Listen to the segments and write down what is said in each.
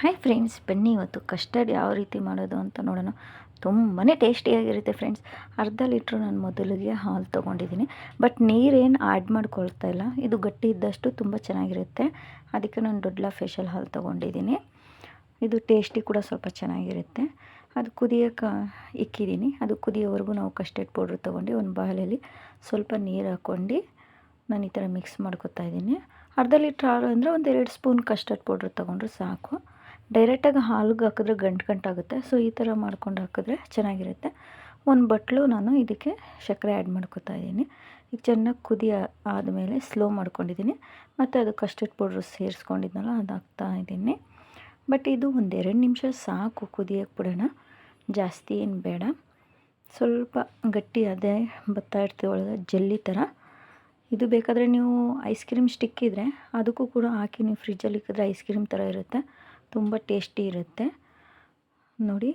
Hi friends, ಬನ್ನಿ ಇವತ್ತು custard ಯಾವ ರೀತಿ ಮಾಡೋದು ಅಂತ ನೋಡೋಣ. ತುಂಬಾ ಟೇಸ್ಟಿಯಾಗಿರುತ್ತೆ ಫ್ರೆಂಡ್ಸ್. ಅರ್ಧ ಲೀಟ್ರ್ ನಾನು ಮೊದಲಿಗೆ ಹಾಲು ತೊಗೊಂಡಿದ್ದೀನಿ, ಬಟ್ ನೀರೇನು ಆ್ಯಡ್ ಮಾಡ್ಕೊಳ್ತಾ ಇಲ್ಲ. ಇದು ಗಟ್ಟಿ ಇದ್ದಷ್ಟು ತುಂಬ ಚೆನ್ನಾಗಿರುತ್ತೆ. ಅದಕ್ಕೆ ನಾನು ದೊಡ್ಡ ಫೇಶಿಯಲ್ ಹಾಲು ತೊಗೊಂಡಿದ್ದೀನಿ. ಇದು ಟೇಸ್ಟಿ ಕೂಡ ಸ್ವಲ್ಪ ಚೆನ್ನಾಗಿರುತ್ತೆ. ಅದು ಕುದಿಯೋಕೆ ಇಕ್ಕಿದ್ದೀನಿ. ಅದು ಕುದಿಯೋವರೆಗೂ ನಾವು ಕಸ್ಟರ್ಡ್ ಪೌಡ್ರ್ ತೊಗೊಂಡು ಒಂದು ಬಾಣಲೆಯಲ್ಲಿ ಸ್ವಲ್ಪ ನೀರು ಹಾಕ್ಕೊಂಡು ನಾನು ಈ ಥರ ಮಿಕ್ಸ್ ಮಾಡ್ಕೊತಾ ಇದ್ದೀನಿ. ಅರ್ಧ ಲೀಟ್ರ್ ಹಾಲು ಅಂದರೆ ಒಂದು 2 ಸ್ಪೂನ್ ಕಸ್ಟರ್ಡ್ ಪೌಡ್ರ್ ತೊಗೊಂಡ್ರೆ ಸಾಕು. ಡೈರೆಕ್ಟಾಗಿ ಹಾಲಿಗೆ ಹಾಕಿದ್ರೆ ಗಂಟಾಗುತ್ತೆ. ಸೊ ಈ ಥರ ಮಾಡ್ಕೊಂಡು ಹಾಕಿದ್ರೆ ಚೆನ್ನಾಗಿರುತ್ತೆ. ಒಂದು ಬಟ್ಲು ನಾನು ಇದಕ್ಕೆ ಸಕ್ಕರೆ ಆ್ಯಡ್ ಮಾಡ್ಕೊತಾ ಇದ್ದೀನಿ. ಈಗ ಚೆನ್ನಾಗಿ ಆದಮೇಲೆ ಸ್ಲೋ ಮಾಡ್ಕೊಂಡಿದ್ದೀನಿ. ಮತ್ತು ಅದು ಕಸ್ಟರ್ಡ್ ಪೌಡ್ರು ಸೇರಿಸ್ಕೊಂಡಿದ್ನಲ್ಲ ಅದು ಹಾಕ್ತಾ ಇದ್ದೀನಿ. ಬಟ್ ಇದು ಒಂದು 2 ನಿಮಿಷ ಸಾಕು ಕುದಿಯೋಕ್ಕೆ ಬಿಡೋಣ, ಜಾಸ್ತಿ ಏನು ಬೇಡ. ಸ್ವಲ್ಪ ಗಟ್ಟಿ ಅದೇ ಬರ್ತಾ ಇರ್ತೀವಿ ಒಳಗೆ ಜೆಲ್ಲಿ ಥರ. ಇದು ಬೇಕಾದರೆ ನೀವು ಐಸ್ ಕ್ರೀಮ್ ಸ್ಟಿಕ್ ಇದ್ದರೆ ಅದಕ್ಕೂ ಕೂಡ ಹಾಕಿ ನೀವು ಫ್ರಿಜ್ಜಲ್ಲಿ ಇಕ್ಕಿದ್ರೆ ಐಸ್ ಕ್ರೀಮ್ ಥರ ಇರುತ್ತೆ, ತುಂಬ ಟೇಸ್ಟಿ ಇರುತ್ತೆ ನೋಡಿ.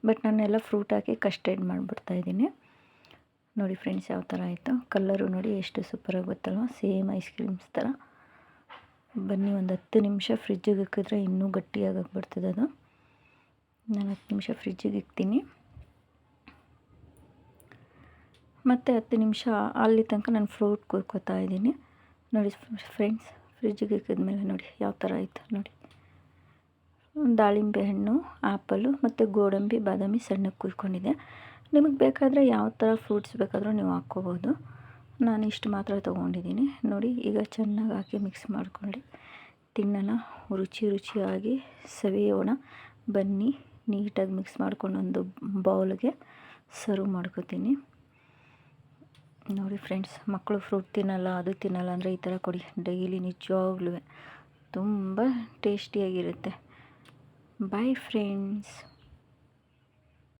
ಬಟ್ ನಾನೆಲ್ಲ ಫ್ರೂಟ್ ಹಾಕಿ ಕಸ್ಟರ್ಡ್ ಮಾಡಿಬಿಡ್ತಾಯಿದ್ದೀನಿ ನೋಡಿ ಫ್ರೆಂಡ್ಸ್. ಯಾವ ಥರ ಆಯಿತು ಕಲ್ಲರು ನೋಡಿ, ಎಷ್ಟು ಸೂಪರಾಗಿ ಗೊತ್ತಲ್ವ, ಸೇಮ್ ಐಸ್ ಕ್ರೀಮ್ಸ್ ಥರ. ಬನ್ನಿ ಒಂದು 10 ನಿಮಿಷ ಫ್ರಿಜ್ಜಿಗೆ ಇಕ್ಕಿದ್ರೆ ಇನ್ನೂ ಗಟ್ಟಿಯಾಗಿಬಿಡ್ತದೆ ಅದು. ನಾನು 10 ನಿಮಿಷ ಫ್ರಿಜ್ಜಿಗೆ ಇಕ್ತೀನಿ. ಮತ್ತು 10 ನಿಮಿಷ ಅಲ್ಲಿ ತನಕ ನಾನು ಫ್ರೂಟ್ ಕುಯ್ಕೋತಾ ಇದ್ದೀನಿ ನೋಡಿ ಫ್ರೆಂಡ್ಸ್. ಫ್ರಿಜ್ಜಿಗೆ ಇಕ್ಕಿದ್ಮೇಲೆ ನೋಡಿ ಯಾವ ಥರ ಆಯಿತು ನೋಡಿ. ದಾಳಿಂಬೆ ಹಣ್ಣು, ಆ್ಯಪಲು ಮತ್ತು ಗೋಡಂಬಿ, ಬಾದಾಮಿ ಸಣ್ಣಗೆ ಕುಯ್ಕೊಂಡಿದ್ದೆ. ನಿಮಗೆ ಬೇಕಾದರೆ ಯಾವ ಥರ ಫ್ರೂಟ್ಸ್ ಬೇಕಾದರೂ ನೀವು ಹಾಕ್ಕೋಬೋದು. ನಾನು ಇಷ್ಟು ಮಾತ್ರ ತೊಗೊಂಡಿದ್ದೀನಿ ನೋಡಿ. ಈಗ ಚೆನ್ನಾಗಿ ಹಾಕಿ ಮಿಕ್ಸ್ ಮಾಡ್ಕೊಳ್ಳಿ, ತಿನ್ನೋಣ, ರುಚಿಯಾಗಿ ಸವಿಯೋಣ. ಬನ್ನಿ, ನೀಟಾಗಿ ಮಿಕ್ಸ್ ಮಾಡ್ಕೊಂಡು ಒಂದು ಬೌಲ್ಗೆ ಸರ್ವ್ ಮಾಡ್ಕೊತೀನಿ ನೋಡಿ ಫ್ರೆಂಡ್ಸ್. ಮಕ್ಕಳು ಫ್ರೂಟ್ ತಿನ್ನಲ್ಲ, ಅದು ತಿನ್ನಲ್ಲ ಅಂದರೆ ಈ ಥರ ಕೊಡಿ. ಡೈಲಿ ನಿಜವಾಗ್ಲೂ ತುಂಬ ಟೇಸ್ಟಿಯಾಗಿರುತ್ತೆ. Bye friends.